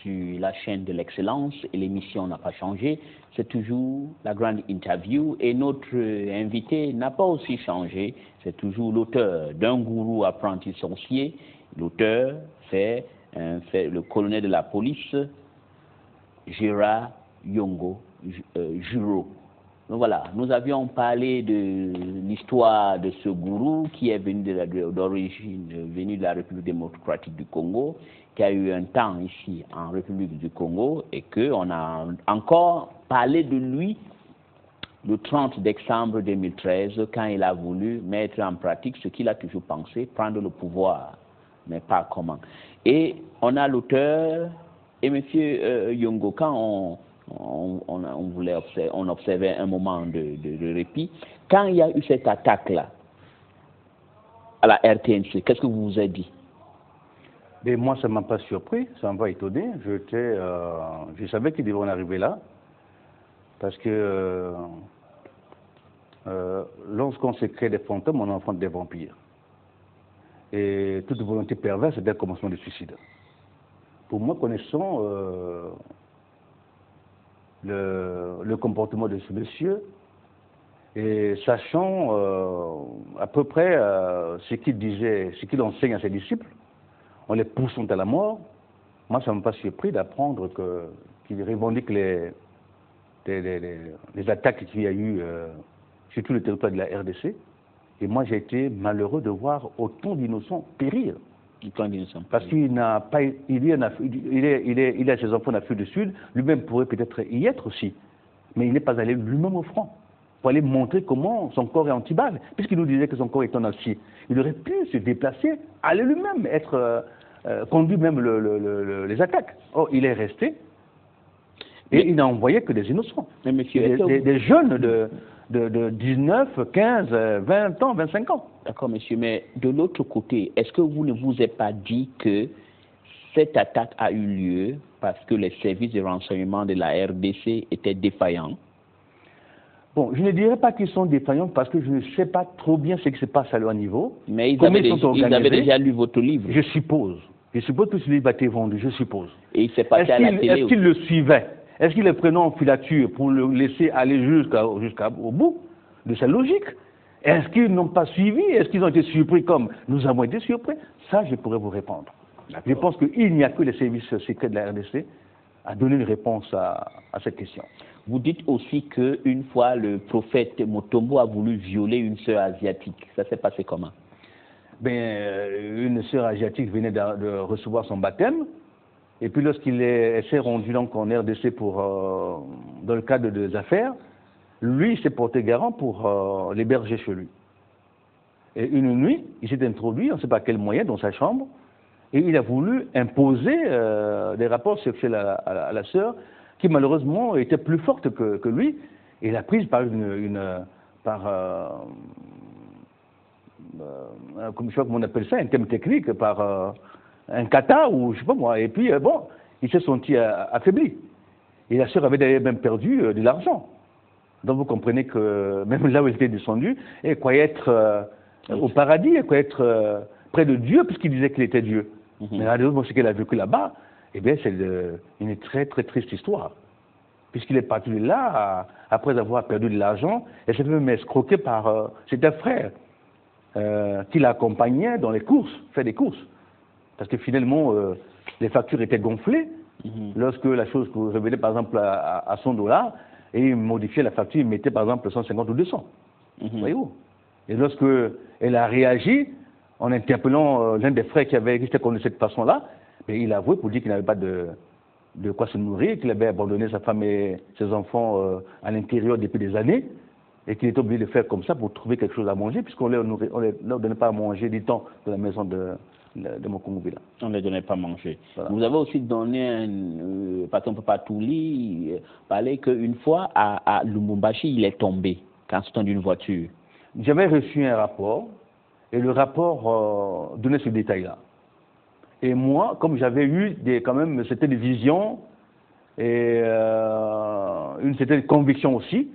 sur la chaîne de l'excellence et l'émission n'a pas changé. C'est toujours la grande interview et notre invité n'a pas aussi changé. C'est toujours l'auteur d'un gourou apprenti sorcier. L'auteur, c'est le colonel de la police, Gérard Yongo Juro. Donc voilà, nous avions parlé de l'histoire de ce gourou qui est venu d'origine venu de la République démocratique du Congo, qui a eu un temps ici en République du Congo et qu'on a encore parlé de lui le 30 décembre 2013 quand il a voulu mettre en pratique ce qu'il a toujours pensé, prendre le pouvoir, mais pas comment. Et on a l'auteur et monsieur Yongo, quand on observait un moment de répit. Quand il y a eu cette attaque-là, à la RTNC, qu'est-ce que vous vous avez dit? Mais moi, ça ne m'a pas surpris, ça m'a pas étonné. Je savais qu'il devait en arriver là, parce que lorsqu'on se crée des fantômes, on enfante des vampires. Et toute volonté perverse, c'est un commencement de suicide. Pour moi, connaissant le comportement de ce monsieur et sachant à peu près ce qu'il disait, ce qu'il enseigne à ses disciples, en les poussant à la mort, moi ça ne m'a pas surpris d'apprendre qu'il revendique les attaques qu'il y a eu sur tout le territoire de la RDC. Et moi j'ai été malheureux de voir autant d'innocents périr. Parce qu'il a ses enfants en Afrique du Sud, lui-même pourrait peut-être y être aussi, mais il n'est pas allé lui-même au front pour aller montrer comment son corps est anti-balle, puisqu'il nous disait que son corps est en acier. Il aurait pu se déplacer, aller lui-même être conduit même les attaques. Or, il est resté et il n'a envoyé que des innocents, mais monsieur, des jeunes de 19, 15, 20 ans, 25 ans. D'accord, monsieur, mais de l'autre côté, est-ce que vous ne vous êtes pas dit que cette attaque a eu lieu parce que les services de renseignement de la RDC étaient défaillants? Bon, je ne dirais pas qu'ils sont défaillants parce que je ne sais pas trop bien ce qui se passe à leur niveau. Mais ils avaient déjà lu votre livre. Je suppose. Je suppose que ce livre a été vendu, je suppose. Et il s'est passé à la télé. Est-ce qu'ils le suivaient? Est-ce qu'ils le prenaient en filature pour le laisser aller jusqu'au bout de sa logique? Est-ce qu'ils n'ont pas suivi? Est-ce qu'ils ont été surpris comme nous avons été surpris? Ça, je pourrais vous répondre. Je pense qu'il n'y a que les services secrets de la RDC à donner une réponse à cette question. Vous dites aussi qu'une fois, le prophète Motombo a voulu violer une sœur asiatique. Ça s'est passé comment? Une sœur asiatique venait de recevoir son baptême. Et puis lorsqu'il s'est rendu donc en RDC dans le cadre des affaires, lui s'est porté garant pour l'héberger chez lui. Et une nuit, il s'est introduit, on ne sait pas quel moyen, dans sa chambre, et il a voulu imposer des rapports sexuels à la sœur, qui malheureusement était plus forte que lui, et l'a prise par je sais pas comment on appelle ça, un thème technique, par un kata ou je sais pas moi, et puis bon, il s'est senti affaibli. Et la sœur avait d'ailleurs même perdu de l'argent. Donc vous comprenez que même là où elle était descendue, elle croyait être au paradis, elle croyait être près de Dieu, puisqu'il disait qu'il était Dieu. Mais malheureusement, ce qu'elle a vécu là-bas, eh bien, c'est une très très triste histoire. Puisqu'il est parti de là, après avoir perdu de l'argent, et s'est même escroqué par c'était un frère qui l'accompagnait dans les courses, faire des courses. Parce que finalement, les factures étaient gonflées. Lorsque la chose revenait par exemple à $100, et il modifiait la facture, il mettait par exemple 150 ou 200. Voyez-vous? Et lorsque elle a réagi, en interpellant l'un des frères qui était connu de cette façon-là, il a avoué pour dire qu'il n'avait pas de quoi se nourrir, qu'il avait abandonné sa femme et ses enfants à l'intérieur depuis des années, et qu'il était obligé de faire comme ça pour trouver quelque chose à manger, puisqu'on ne leur donnait pas à manger du temps de la maison de Mokongobila. On ne les donnait pas à manger. Voilà. Vous avez aussi donné, parce qu'on ne peut pas tout lire, parler qu'une fois à Lumumbashi, il est tombé, quand c'était d'une voiture. J'avais reçu un rapport, et le rapport donnait ce détail-là. Et moi, comme j'avais eu quand même certaines visions et une certaine conviction aussi,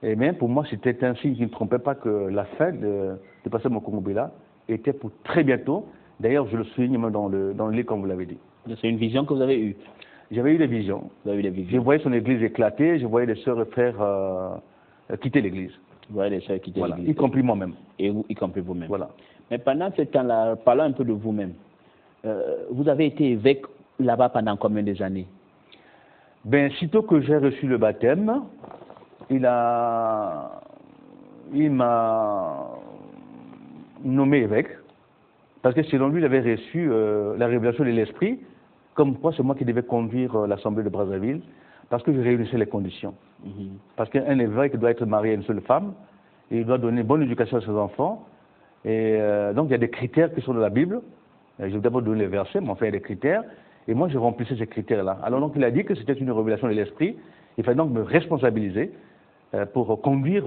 et bien pour moi c'était un signe qui ne trompait pas que la fin de passer Mokongobila était pour très bientôt. D'ailleurs, je le souligne même dans le livre comme vous l'avez dit. C'est une vision que vous avez eue. J'avais eu des visions. Vous avez eu des Je visions. voyais son église éclater, je voyais les sœurs et frères quitter l'église. Vous voyez les sœurs quitter Voilà, l'église. y compris moi-même. Et vous, y compris vous-même. Voilà. Mais pendant ce temps-là, parlons un peu de vous-même. Vous avez été évêque là-bas pendant combien d'années? Ben, sitôt que j'ai reçu le baptême, il m'a nommé évêque, parce que selon lui, il avait reçu la révélation de l'Esprit, comme quoi c'est moi qui devais conduire l'Assemblée de Brazzaville, parce que je réunissais les conditions. Parce qu'un évêque doit être marié à une seule femme, et il doit donner bonne éducation à ses enfants, et donc il y a des critères qui sont dans la Bible. Je vais d'abord donner les versets, mais enfin il y a des critères, et moi je remplissais ces critères-là. Alors donc il a dit que c'était une révélation de l'Esprit, il fallait donc me responsabiliser pour conduire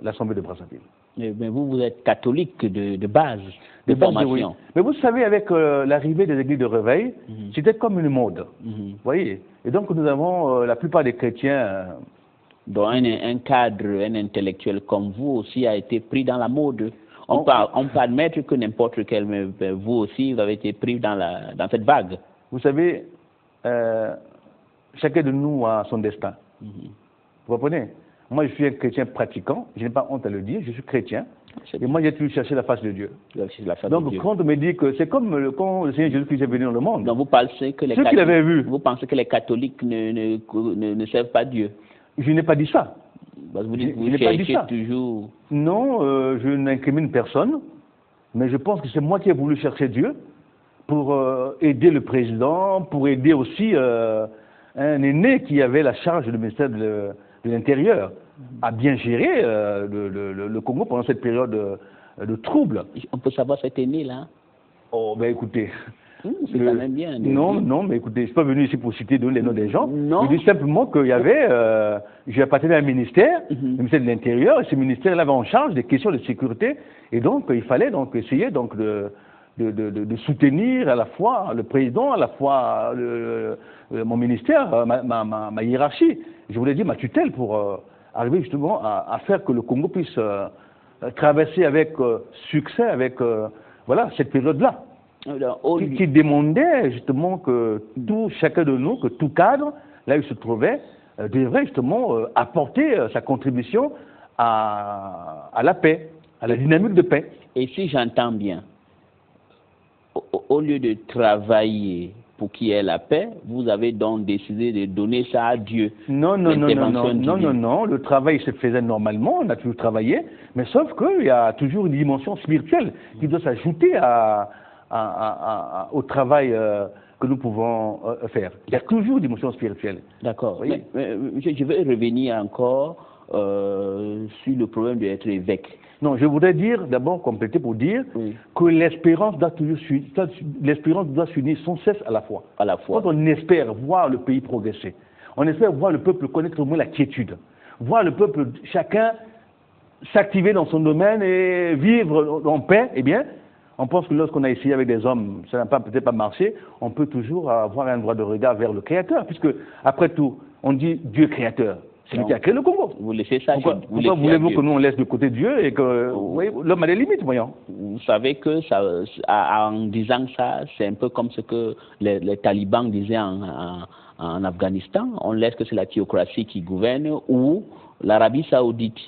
l'Assemblée de Brazzaville. Mais vous êtes catholique de base, de base, formation. oui. Mais vous savez, avec l'arrivée des églises de réveil, c'était comme une mode. Vous voyez. Et donc nous avons la plupart des chrétiens. Donc un cadre, un intellectuel comme vous aussi a été pris dans la mode. On peut admettre que n'importe quel, mais vous aussi, vous avez été pris dans cette vague. Vous savez, chacun de nous a son destin. Vous comprenez? Moi, je suis un chrétien pratiquant, je n'ai pas honte à le dire, je suis chrétien. Et moi, j'ai toujours cherché la face de Dieu. Donc, quand on me dit que c'est comme quand le Seigneur Jésus-Christ est venu dans le monde. Donc, vous pensez que les catholiques ne servent pas Dieu? Je n'ai pas dit ça. Parce que vous dites, vous cherchez toujours. Non, je n'incrimine personne, mais je pense que c'est moi qui ai voulu chercher Dieu pour aider le président, pour aider aussi un aîné qui avait la charge du ministère de l'Intérieur à bien gérer le Congo pendant cette période de trouble. On peut savoir cet aîné-là? Oh, ben écoutez. C'est quand même bien. Non, mais écoutez, je ne suis pas venu ici pour citer les noms des gens. Non. Je dis simplement qu'il y avait, j'ai appartenu à un ministère, le ministère de l'Intérieur, et ce ministère-là avait en charge des questions de sécurité, et donc il fallait donc essayer donc de soutenir à la fois le président, à la fois mon ministère, ma hiérarchie. Je voulais dire ma tutelle pour arriver justement à faire que le Congo puisse traverser avec succès, avec voilà cette période-là. Qui demandait justement que chacun de nous, que tout cadre, là où il se trouvait, devrait justement apporter sa contribution à la paix, à la dynamique de paix. Et si j'entends bien, au lieu de travailler pour qu'il y ait la paix, vous avez donc décidé de donner ça à Dieu. Non, le travail se faisait normalement, on a toujours travaillé, mais sauf qu'il y a toujours une dimension spirituelle qui doit s'ajouter au travail que nous pouvons faire. Il y a toujours une dimension spirituelle. D'accord. Mais je vais revenir encore sur le problème d'être évêque. Non, je voudrais dire, d'abord compléter pour dire que l'espérance doit s'unir sans cesse à la foi. À la foi. Quand on espère voir le pays progresser, on espère voir le peuple connaître au moins la quiétude, voir le peuple, chacun s'activer dans son domaine et vivre en paix, eh bien, on pense que lorsqu'on a essayé avec des hommes, ça n'a peut-être pas marché, on peut toujours avoir un droit de regard vers le Créateur, puisque, après tout, on dit Dieu créateur. C'est lui qui a créé le Congo. Vous laissez ça. Pourquoi voulez-vous que nous on laisse de côté Dieu et que l'homme a des limites, voyons? Vous savez que ça, en disant ça, c'est un peu comme ce que les talibans disaient en Afghanistan. On laisse que c'est la théocratie qui gouverne ou l'Arabie saoudite.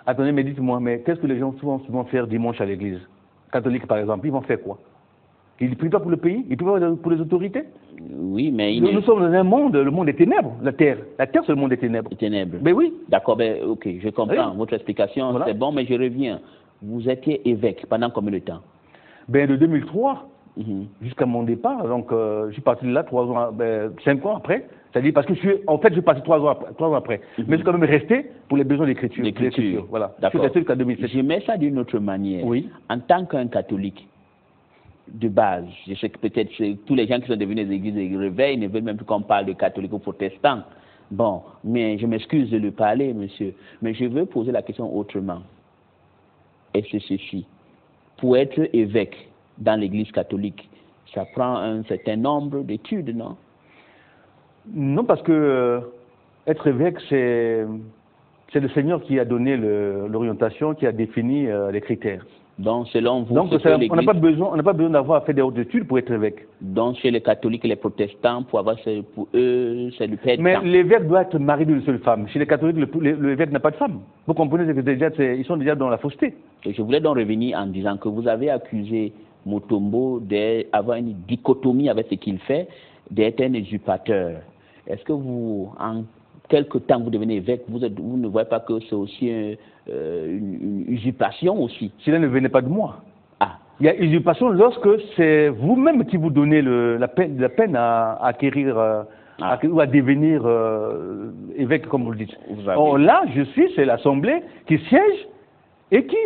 Attendez, mais dites-moi, mais qu'est-ce que les gens vont faire dimanche à l'église catholique, par exemple? Ils vont faire quoi? Ils ne prient pas pour le pays? Ils ne prient pas pour les autorités? Oui, mais... Nous sommes dans un monde, le monde des ténèbres, la terre. La terre, c'est le monde des ténèbres. Les ténèbres. Ben oui. D'accord, ok, je comprends. Oui. Votre explication, voilà. C'est bon, mais je reviens. Vous étiez évêque pendant combien de temps? Ben, de 2003 jusqu'à mon départ. Donc, je suis parti de là 5 ans après. C'est-à-dire parce que je suis parti 3 ans après. Mais je suis quand même resté pour les besoins d'écriture. Voilà. Je suis resté jusqu'à 2007. Je mets ça d'une autre manière. Oui. En tant qu'un catholique de base, je sais que peut-être tous les gens qui sont devenus des églises de réveil ne veulent même plus qu'on parle de catholiques ou protestants. Bon, mais je m'excuse de le parler, monsieur. Mais je veux poser la question autrement. Et c'est ceci. Pour être évêque dans l'église catholique, ça prend un certain nombre d'études, non? Non, parce que être évêque, c'est le Seigneur qui a donné l'orientation, qui a défini les critères. Donc, selon vous, Donc, on n'a pas besoin d'avoir fait des hautes études pour être évêque. Donc, chez les catholiques et les protestants, pour eux, c'est le père. Mais l'évêque doit être marié d'une seule femme. Chez les catholiques, l'évêque n'a pas de femme. Vous comprenez que ils sont déjà dans la fausseté. Et je voulais donc revenir en disant que vous avez accusé Mutombo d'avoir une dichotomie avec ce qu'il fait, d'être un usurpateur. Est-ce que vous, en quelque temps, vous devenez évêque, vous ne voyez pas que c'est aussi une usurpation aussi? Cela ne venait pas de moi. Ah. Il y a usurpation lorsque c'est vous-même qui vous donnez la peine à acquérir ou à devenir évêque, comme vous le dites. Or là, c'est l'Assemblée qui siège et qui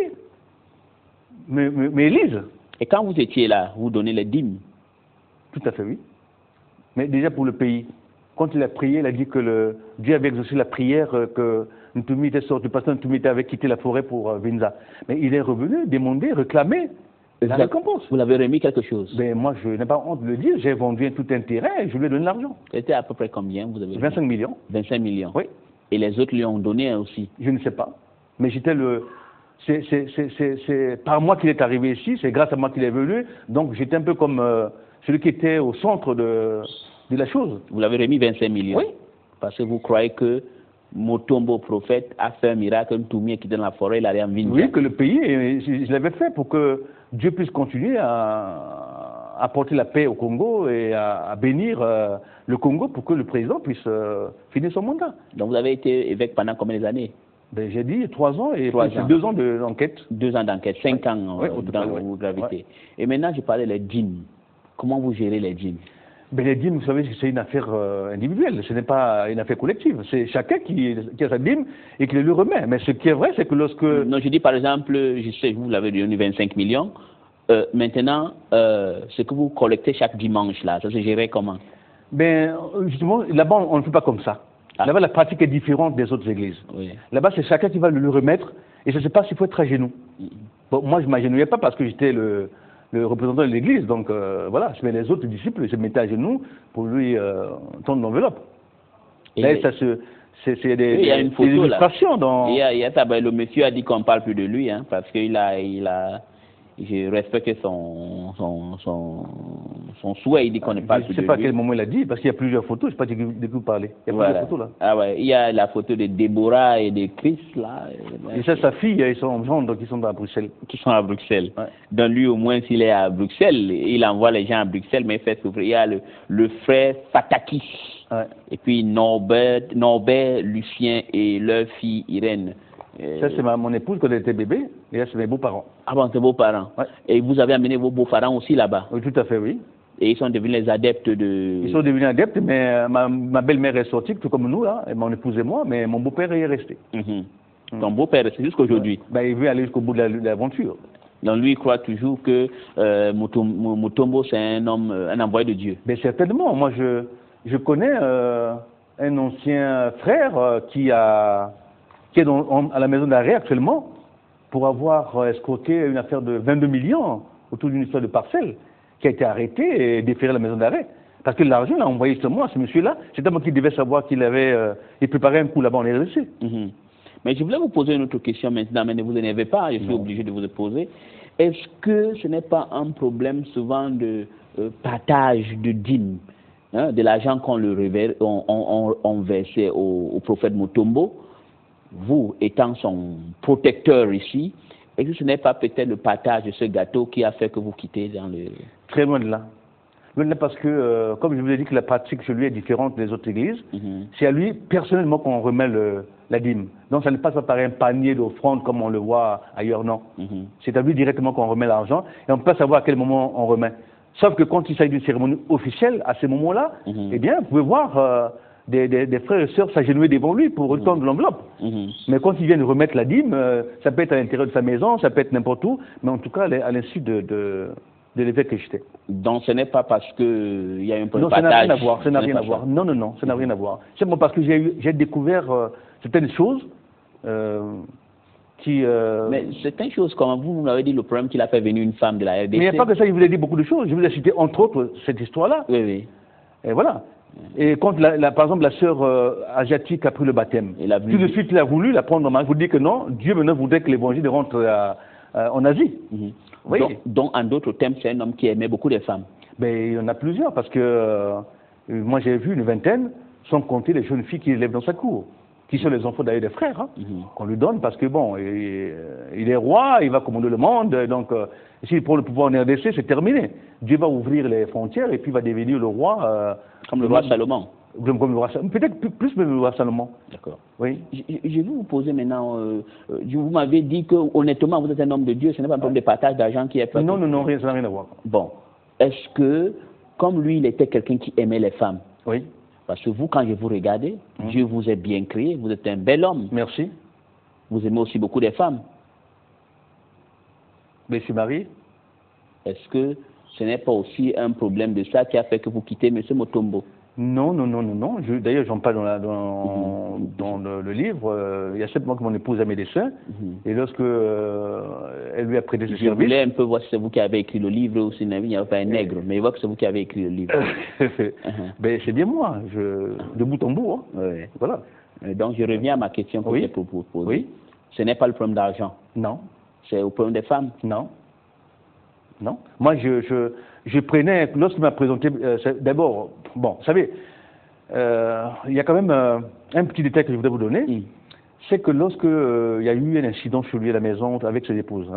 m'élise. Et quand vous étiez là, vous donnez les dîmes? Tout à fait, oui. Mais déjà pour le pays. Quand il a prié, il a dit que Dieu avait exaucé la prière, que Ntumi était sorti, le pasteur Ntumi avait quitté la forêt pour Vinza. Mais il est revenu demander, réclamer la récompense. Vous l'avez remis quelque chose? Ben, moi, je n'ai pas honte de le dire. J'ai vendu tout intérêt et je lui ai donné l'argent. C'était à peu près combien vous avez 25 millions. 25 millions? Oui. Et les autres lui ont donné aussi? Je ne sais pas. Mais c'est par moi qu'il est arrivé ici, c'est grâce à moi qu'il est venu. Donc j'étais un peu comme celui qui était au centre de la chose. Vous l'avez remis 25 millions? Oui. Parce que vous croyez que Mutombo, prophète, a fait un miracle, Ntumi qui est dans la forêt, il a rien vu. Oui, que le pays, je l'avais fait pour que Dieu puisse continuer à apporter la paix au Congo et à bénir le Congo pour que le président puisse finir son mandat. Donc vous avez été évêque pendant combien d'années? Ben, j'ai dit 3 ans et 2 ans d'enquête. 2 ans d'enquête, 5 ans dans vos gravités. Et maintenant, je parlais des dîmes. Comment vous gérez les dîmes? Ben, les dîmes, vous savez, c'est une affaire individuelle, ce n'est pas une affaire collective. C'est chacun qui a sa dîme et qui le lui remet. Mais ce qui est vrai, c'est que lorsque... Non, je dis par exemple, je sais, vous l'avez donné 25 millions. Maintenant, ce que vous collectez chaque dimanche, là, ça se gère comment? Ben, justement, là-bas, on ne fait pas comme ça. Ah. Là-bas, la pratique est différente des autres églises. Oui. Là-bas, c'est chacun qui va le lui remettre et je ne sais pas s'il faut être à genoux. Bon, moi, je ne m'agenouillais pas parce que j'étais le représentant de l'église, donc voilà, mais les autres disciples se mettaient à genoux pour lui tendre l'enveloppe. Là, c'est des illustrations dans... Le monsieur a dit qu'on ne parle plus de lui, hein, parce qu'il je respecte son souhait, il dit qu'on ne parle plus de lui. Je ne sais pas à quel moment il a dit, parce qu'il y a plusieurs photos, je ne sais pas de qui vous parlez. Il y a plusieurs photos là. Ah ouais, il y a la photo de Déborah et de Chris là. Et ça, sa fille, ils sont à Bruxelles. Qui sont à Bruxelles. Ouais. Donc lui, au moins, s'il est à Bruxelles, il envoie les gens à Bruxelles, mais il fait souffrir. Il y a le frère Fatakis, ouais. Et puis Norbert, Lucien et leur fille Irène. Ça, c'est mon épouse quand elle était bébé, et là, c'est mes beaux-parents. Ah bon, c'est beaux-parents. Ouais. Et vous avez amené vos beaux-parents aussi là-bas? Oui, tout à fait, oui. Et ils sont devenus les adeptes de... Ils sont devenus adeptes, mais ma belle-mère est sortie, tout comme nous, là, et mon épouse et moi, mais mon beau-père est resté. Ton beau-père est resté jusqu'à aujourd'hui? Ben, il veut aller jusqu'au bout de l'aventure. Donc lui, il croit toujours que Mutombo, c'est un homme, un envoyé de Dieu? Ben, certainement. Moi, je connais un ancien frère qui est à la maison d'arrêt actuellement pour avoir escroqué une affaire de 22 millions autour d'une histoire de parcelle, qui a été arrêté et déféré à la maison d'arrêt. Parce que l'argent, il a envoyé justement à ce monsieur-là. C'était moi qui devais savoir qu'il il préparait un coup là-bas, on est reçu. Mais je voulais vous poser une autre question maintenant, mais ne vous énervez pas, je suis obligé de vous le poser. Est-ce que ce n'est pas un problème souvent de partage de dîmes, hein, de l'argent qu'on versait au prophète Mutombo? Vous, étant son protecteur ici, est-ce que ce n'est pas peut-être le partage de ce gâteau qui a fait que vous quittez dans le... Très loin de là. Loin de là parce que, comme je vous ai dit que la pratique chez lui est différente des autres églises, c'est à lui personnellement qu'on remet la dîme. Donc ça ne passe pas par un panier d'offrandes comme on le voit ailleurs, non. C'est à lui directement qu'on remet l'argent et on ne peut pas savoir à quel moment on remet. Sauf que quand il s'agit d'une cérémonie officielle, à ce moment-là, eh bien, vous pouvez voir... Des frères et sœurs s'agenouiller devant lui pour retendre l'enveloppe. Mais quand ils viennent remettre la dîme, ça peut être à l'intérieur de sa maison, ça peut être n'importe où, mais en tout cas à l'insu de l'évêque que j'étais. Donc ce n'est pas parce qu'il y a un peu de partage. Non, ça n'a rien à voir, ça n'a rien à voir. Non, ça n'a rien à voir. C'est parce que j'ai découvert certaines choses qui... Mais certaines choses, comme vous m'avez dit, le problème qu'il a fait venir une femme de la RDC. Mais il n'y a pas que ça, je vous ai dit beaucoup de choses. Je vous ai cité entre autres cette histoire-là. Oui, oui. Et voilà. Et quand, par exemple, la sœur asiatique a pris le baptême, tout de suite, il a voulu la prendre en main. Je vous dis que non, Dieu maintenant voudrait que l'évangile rentre en Asie. Oui. Donc, en d'autres termes, c'est un homme qui aimait beaucoup les femmes. Mais il y en a plusieurs, parce que moi j'ai vu une vingtaine, sans compter les jeunes filles qui élèvent dans sa cour, qui sont les enfants d'ailleurs des frères, qu'on lui donne, parce que bon, il est roi, il va commander le monde, donc s'il prend le pouvoir en RDC, c'est terminé. Dieu va ouvrir les frontières et puis il va devenir le roi. Comme le roi Salomon. Peut-être plus même le roi Salomon. D'accord. Oui. Je vais vous poser maintenant, vous m'avez dit que honnêtement vous êtes un homme de Dieu, ce n'est pas un problème de partage d'argent qui est fait. Non, ça n'a rien à voir. Bon, est-ce que, comme lui, il était quelqu'un qui aimait les femmes? Oui. Parce que vous, quand je vous regardez, Dieu vous a bien créé, vous êtes un bel homme. Merci. Vous aimez aussi beaucoup les femmes. Mais je suis marié. Est-ce que ce n'est pas aussi un problème de ça qui a fait que vous quittez M. Motombo? Non. D'ailleurs, j'en parle dans le livre. Il y a 7 mois que mon épouse a mes dessins. Et lorsque elle lui a prêté ce service... Je voulais un peu voir si c'est vous qui avez écrit le livre ou si il n'y avait pas un nègre. Mais je vois que c'est vous qui avez écrit le livre. Ben, c'est bien moi, de bout en bout. Oui. Voilà. Donc, je reviens à ma question que j'ai proposée. Oui. Ce n'est pas le problème d'argent. Non. C'est le problème des femmes. Non. Moi, je prenais, lorsqu'il m'a présenté, d'abord, bon, vous savez, il y a quand même un petit détail que je voudrais vous donner, c'est que lorsque il y a eu un incident chez lui à la maison avec ses épouses,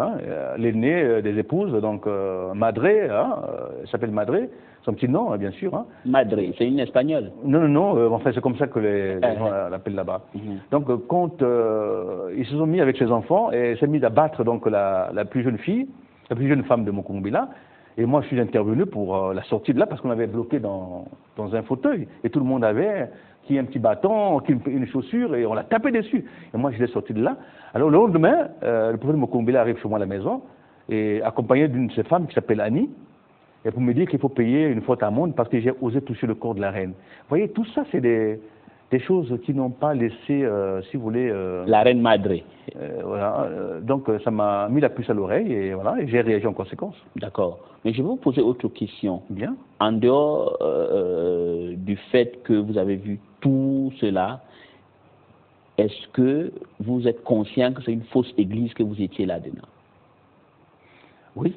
l'aînée des épouses, donc Madré, elle s'appelle Madré, son petit nom, bien sûr. Madré, c'est une espagnole. Non, enfin c'est comme ça que les gens l'appellent là-bas. Donc quand ils se sont mis avec ses enfants, et elle s'est mise à battre donc la plus jeune fille, la plus jeune femme de Mokumbila, et moi je suis intervenu pour la sortie de là parce qu'on avait bloqué dans un fauteuil et tout le monde avait qui un petit bâton, qui une chaussure et on l'a tapé dessus. Et moi je l'ai sorti de là. Alors le lendemain, le prophète Mokumbila arrive chez moi à la maison et accompagné d'une de ses femmes qui s'appelle Annie, et pour me dire qu'il faut payer une faute amende parce que j'ai osé toucher le corps de la reine. Vous voyez, tout ça c'est des choses qui n'ont pas laissé, si vous voulez... la reine Madré. Voilà, donc ça m'a mis la puce à l'oreille et voilà, et j'ai réagi en conséquence. D'accord. Mais je vais vous poser autre question. Bien. En dehors du fait que vous avez vu tout cela, est-ce que vous êtes conscient que c'est une fausse église que vous étiez là-dedans? Oui.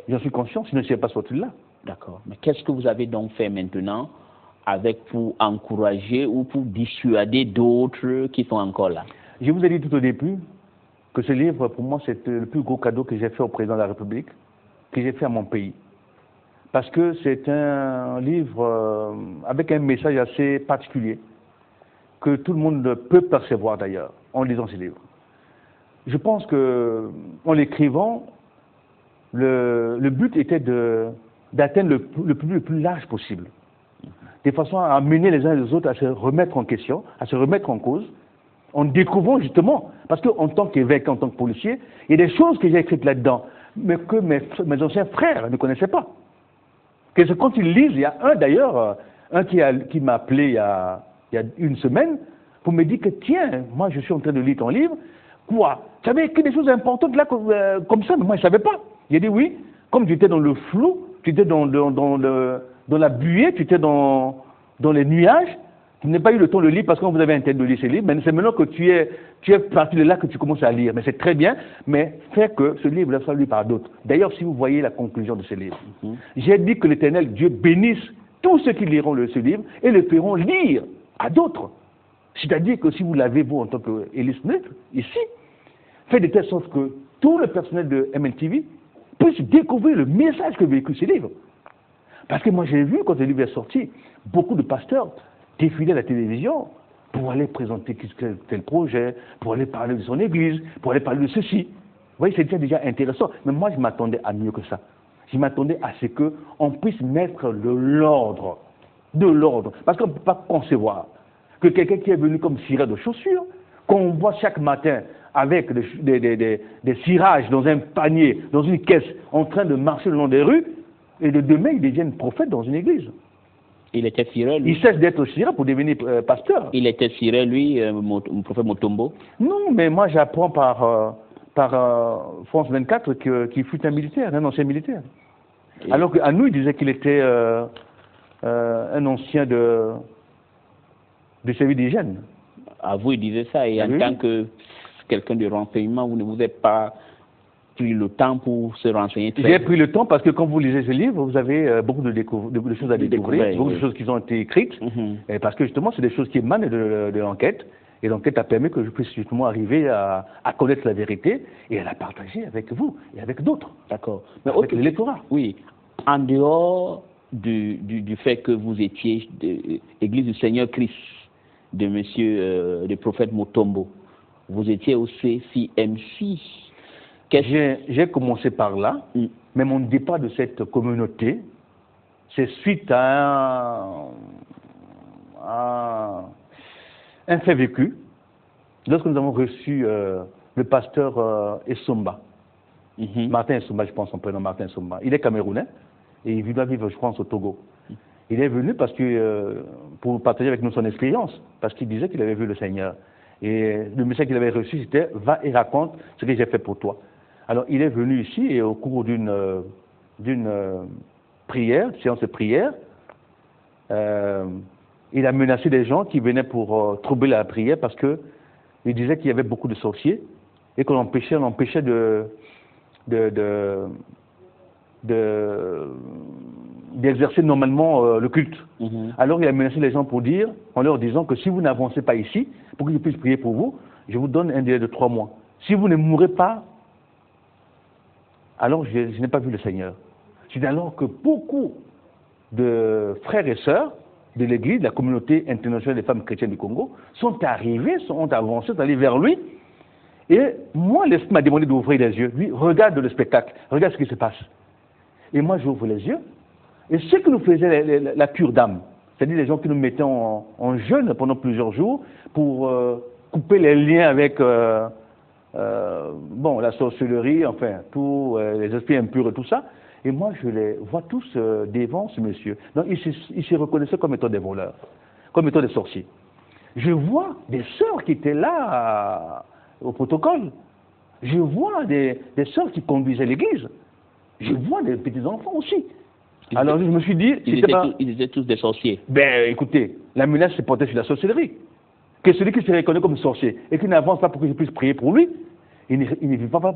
J'en suis conscient, sinon je ne serais pas sorti de là. D'accord. Mais qu'est-ce que vous avez donc fait maintenant pour encourager ou pour dissuader d'autres qui sont encore là? Je vous ai dit tout au début que ce livre, pour moi, c'est le plus gros cadeau que j'ai fait au président de la République, que j'ai fait à mon pays. Parce que c'est un livre avec un message assez particulier, que tout le monde peut percevoir d'ailleurs, en lisant ce livre. Je pense que, en l'écrivant, le but était d'atteindre le plus large possible, de façon à amener les uns et les autres à se remettre en question, à se remettre en cause, en découvrant justement, parce qu'en tant qu'évêque, en tant que policier, il y a des choses que j'ai écrites là-dedans, mais que mes anciens frères ne connaissaient pas. Que quand ils lisent, il y a un d'ailleurs, qui m'a appelé il y a une semaine, pour me dire que tiens, moi je suis en train de lire ton livre, quoi? Tu savais que des choses importantes là comme ça, mais moi je ne savais pas. J'ai dit oui, comme tu étais dans le flou, tu étais dans la buée, tu étais dans les nuages, tu n'as pas eu le temps de lire parce que vous avez intérêt de lire ce livre, mais c'est maintenant que tu es parti de là que tu commences à lire. Mais c'est très bien, mais fais que ce livre soit lu par d'autres. D'ailleurs, si vous voyez la conclusion de ce livre, j'ai dit que l'Éternel, Dieu bénisse tous ceux qui liront ce livre et le feront lire à d'autres. C'est-à-dire que si vous l'avez, vous, en tant qu'Élie Smith, ici, faites de telle sorte que tout le personnel de MNTV puisse découvrir le message que véhicule ce livre. Parce que moi, j'ai vu, quand le livre est sorti, beaucoup de pasteurs défiler à la télévision pour aller présenter tel projet, pour aller parler de son église, pour aller parler de ceci. Vous voyez, c'est déjà intéressant. Mais moi, je m'attendais à mieux que ça. Je m'attendais à ce qu'on puisse mettre de l'ordre. Parce qu'on ne peut pas concevoir que quelqu'un qui est venu comme cireur de chaussures, qu'on voit chaque matin avec des cirages dans un panier, dans une caisse, en train de marcher le long des rues, et de demain, il devienne prophète dans une église. Il était cireur, lui. Il cesse d'être cireur pour devenir pasteur. Il était cireur, lui, le prophète Motombo. Non, mais moi j'apprends par France 24 qu'il fut un militaire, un ancien militaire. Et alors qu'à nous, il disait qu'il était un ancien de service d'hygiène. À vous, il disait ça, et en tant que quelqu'un de renseignement, vous ne vous êtes pas pris le temps pour se renseigner. J'ai pris le temps parce que quand vous lisez ce livre, vous avez beaucoup de choses à découvrir, beaucoup de choses qui ont été écrites, et parce que justement, c'est des choses qui émanent de l'enquête. Et l'enquête a permis que je puisse justement arriver à connaître la vérité et à la partager avec vous et avec d'autres. D'accord. Mais avec l'électorat. Oui. En dehors du fait que vous étiez de l'Église du Seigneur Christ, de monsieur, du prophète Mutombo, vous étiez au CFMC. J'ai commencé par là, mais mon départ de cette communauté, c'est suite à un fait vécu, lorsque nous avons reçu le pasteur Essomba, Martin Essomba, je pense son prénom, Martin Essomba. Il est camerounais et il doit vivre, je pense, au Togo. Il est venu parce que, pour partager avec nous son expérience, parce qu'il disait qu'il avait vu le Seigneur. Et le message qu'il avait reçu, c'était « Va et raconte ce que j'ai fait pour toi ». Alors, il est venu ici et au cours d'une prière, séance de prière, il a menacé des gens qui venaient pour troubler la prière parce qu'il disait qu'il y avait beaucoup de sorciers et qu'on l'empêchait d'exercer normalement le culte. Alors il a menacé les gens pour dire, en leur disant que si vous n'avancez pas ici, pour que je puisse prier pour vous, je vous donne un délai de 3 mois. Si vous ne mourrez pas, alors je n'ai pas vu le Seigneur. C'est alors que beaucoup de frères et sœurs de l'Église, de la communauté internationale des femmes chrétiennes du Congo, sont arrivés, ont avancé, sont allés vers lui. Et moi, l'Esprit m'a demandé d'ouvrir les yeux. Lui, regarde le spectacle, regarde ce qui se passe. Et moi, j'ouvre les yeux. Et ce que nous faisait la cure d'âme, c'est-à-dire les gens qui nous mettaient en jeûne pendant plusieurs jours pour couper les liens avec la sorcellerie, enfin, tous les esprits impurs et tout ça. Et moi, je les vois tous devant ce monsieur. Donc, ils se reconnaissaient comme étant des voleurs, comme étant des sorciers. Je vois des sœurs qui étaient là au protocole. Je vois des sœurs qui conduisaient l'église. Je vois des petits-enfants aussi. Alors, je me suis dit... Ils étaient tous des sorciers. Ben, écoutez, la menace se portait sur la sorcellerie. Que celui qui se reconnaît comme sorcier et qui n'avance pas pour que je puisse prier pour lui, il ne vivra pas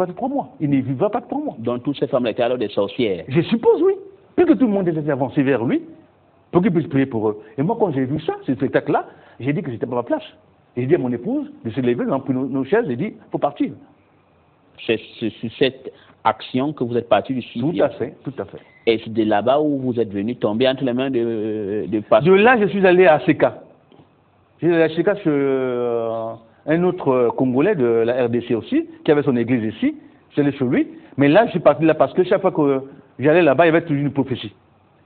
de 3 mois. Il ne vivra pas de 3 mois. Donc toutes ces femmes étaient alors des sorcières. Je suppose, oui. Plus que tout le monde était avancé vers lui, pour qu'il puisse prier pour eux. Et moi, quand j'ai vu ça, ce spectacle-là, j'ai dit que j'étais pas à ma place. Et j'ai dit à mon épouse de se lever, on a pris nos chaises, et dit, il faut partir. C'est sur cette action que vous êtes parti du CFMC. Tout à fait, tout à fait. Et c'est de là-bas où vous êtes venu tomber entre les mains de pasteur. De là, je suis allé à Seka. J'ai allé à Seka sur un autre Congolais de la RDC aussi, qui avait son église ici. J'allais sur lui. Mais là, je suis parti là parce que chaque fois que j'allais là-bas, il y avait toujours une prophétie.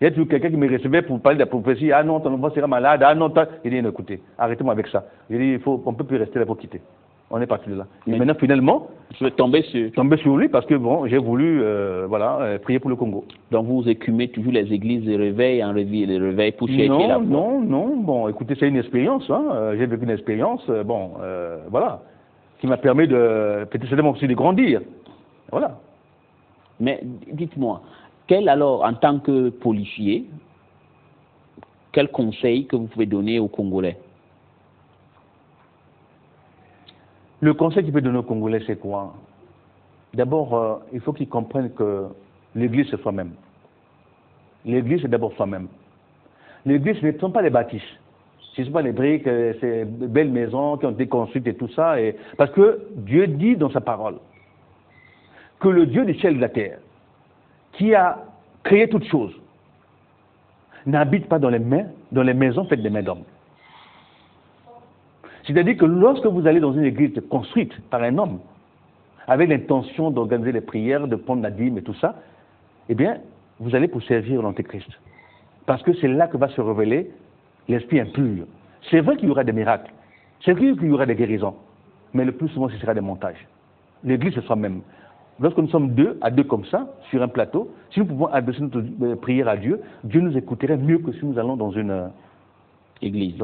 Il y a toujours quelqu'un qui me recevait pour parler de la prophétie. Ah non, ton enfant sera malade. Ah non, il dit, écoutez, arrêtez-moi avec ça. J'ai dit, on ne peut plus rester là pour quitter. On est parti de là. Et maintenant, finalement, je vais tomber sur lui parce que bon, j'ai voulu prier pour le Congo. Donc vous écumez toujours les églises de réveil en réveil, les réveils pour chercher la foi. Non. Bon, écoutez, c'est une expérience. Hein. J'ai vécu une expérience, voilà, qui m'a permis peut-être aussi de grandir. Voilà. Mais dites-moi, alors, en tant que policier, quel conseil que vous pouvez donner aux Congolais? Le conseil qu'il peut donner aux Congolais, c'est quoi? D'abord, il faut qu'ils comprennent que l'Église, c'est soi-même. L'Église, c'est d'abord soi-même. L'Église, ce ne sont pas les bâtisses. Ce ne sont pas les briques, ces belles maisons qui ont été construites et tout ça. Parce que Dieu dit dans sa parole que le Dieu du ciel et de la terre, qui a créé toutes choses, n'habite pas dans les maisons faites des mains d'hommes. C'est-à-dire que lorsque vous allez dans une église construite par un homme, avec l'intention d'organiser les prières, de prendre la dîme et tout ça, eh bien, vous allez pour servir l'Antéchrist. Parce que c'est là que va se révéler l'esprit impur. C'est vrai qu'il y aura des miracles, c'est vrai qu'il y aura des guérisons, mais le plus souvent, ce sera des montages. L'église, c'est soi-même. Lorsque nous sommes à deux comme ça, sur un plateau, si nous pouvons adresser notre prière à Dieu, Dieu nous écouterait mieux que si nous allons dans une église,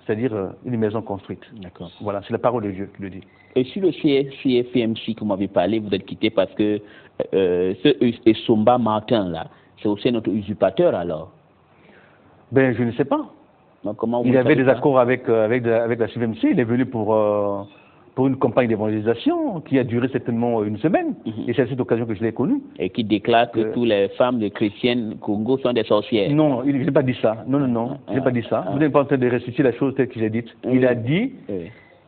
c'est-à-dire une maison construite. D'accord. Voilà, c'est la parole de Dieu qui le dit. Et sur le CFMC que vous m'avez parlé, vous êtes quitté parce que ce Essomba Martin là, c'est aussi notre usurpateur alors? Ben, je ne sais pas. Donc, comment il avait des accords avec la CFMC, il est venu pour pour une campagne d'évangélisation qui a duré certainement une semaine. Et c'est à cette occasion que je l'ai connu. Et qui déclare que toutes les femmes de chrétiennes Congo sont des sorcières. Non, je n'ai pas dit ça. Non, je n'ai pas dit ça. Vous n'êtes pas en train de restituer la chose telle qu'il a dite. Il a dit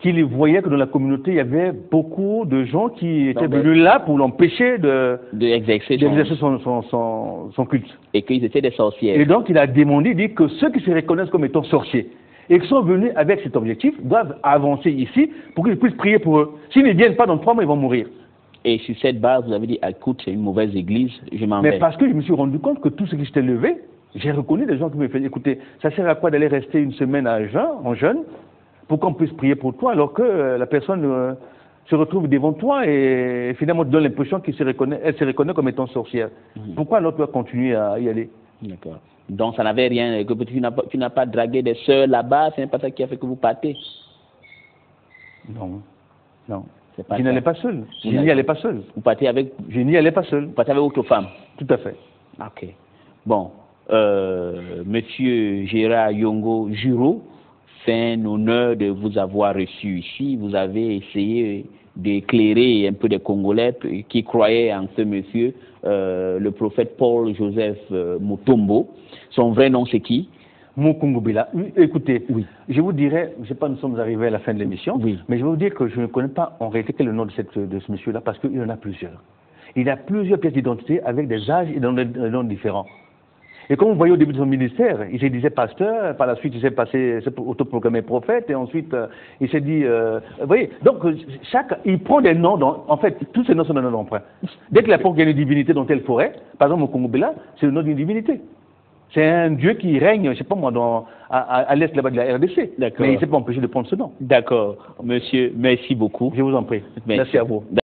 qu'il voyait que dans la communauté, il y avait beaucoup de gens qui étaient venus là pour l'empêcher d'exercer son culte. Et qu'ils étaient des sorcières. Et donc, il a demandé, il dit que ceux qui se reconnaissent comme étant sorciers et qui sont venus avec cet objectif doivent avancer ici pour qu'ils puissent prier pour eux. S'ils ne viennent pas dans 3 mois, ils vont mourir. Et sur cette base, vous avez dit, écoute, c'est une mauvaise église, je m'en vais. Mais parce que je me suis rendu compte que tout ce qui s'était levé, j'ai reconnu des gens qui me faisaient, écoutez, ça sert à quoi d'aller rester une semaine en jeûne pour qu'on puisse prier pour toi alors que la personne se retrouve devant toi et finalement te donne l'impression qu'elle se reconnaît comme étant sorcière. Pourquoi alors tu dois continuer à y aller? D'accord. Donc ça n'avait rien, que tu n'as pas dragué des sœurs là-bas, ce n'est pas ça qui a fait que vous partez? Non. Je n'allais pas seul. Je n'y allais pas seul. Vous partez avec? Je n'y allais pas seul. Vous partez avec votre femme? Tout à fait. Ok. Bon, Monsieur Gérard Yongo Juro, c'est un honneur de vous avoir reçu ici. Vous avez essayé d'éclairer un peu des Congolais qui croyaient en ce monsieur, le prophète Paul Joseph Mutombo. Son vrai nom, c'est qui? Mukungubila. Écoutez, je vous dirais, je ne sais pas, nous sommes arrivés à la fin de l'émission, mais je vais vous dire que je ne connais pas en réalité quel est le nom de ce monsieur-là, parce qu'il en a plusieurs. Il a plusieurs pièces d'identité avec des âges et des noms différents. Et comme vous voyez au début de son ministère, il se disait pasteur, par la suite il s'est autoproclamé prophète, et ensuite il s'est dit, vous voyez, donc il prend des noms, en fait, tous ces noms sont des noms d'emprunt. Dès qu'il apprend qu'il y a une divinité dans telle forêt, par exemple au Congo-Bela, c'est le nom d'une divinité. C'est un dieu qui règne, je ne sais pas moi, à l'est là-bas de la RDC. Mais il ne s'est pas empêché de prendre ce nom. D'accord. Monsieur, merci beaucoup. Je vous en prie. Merci à vous.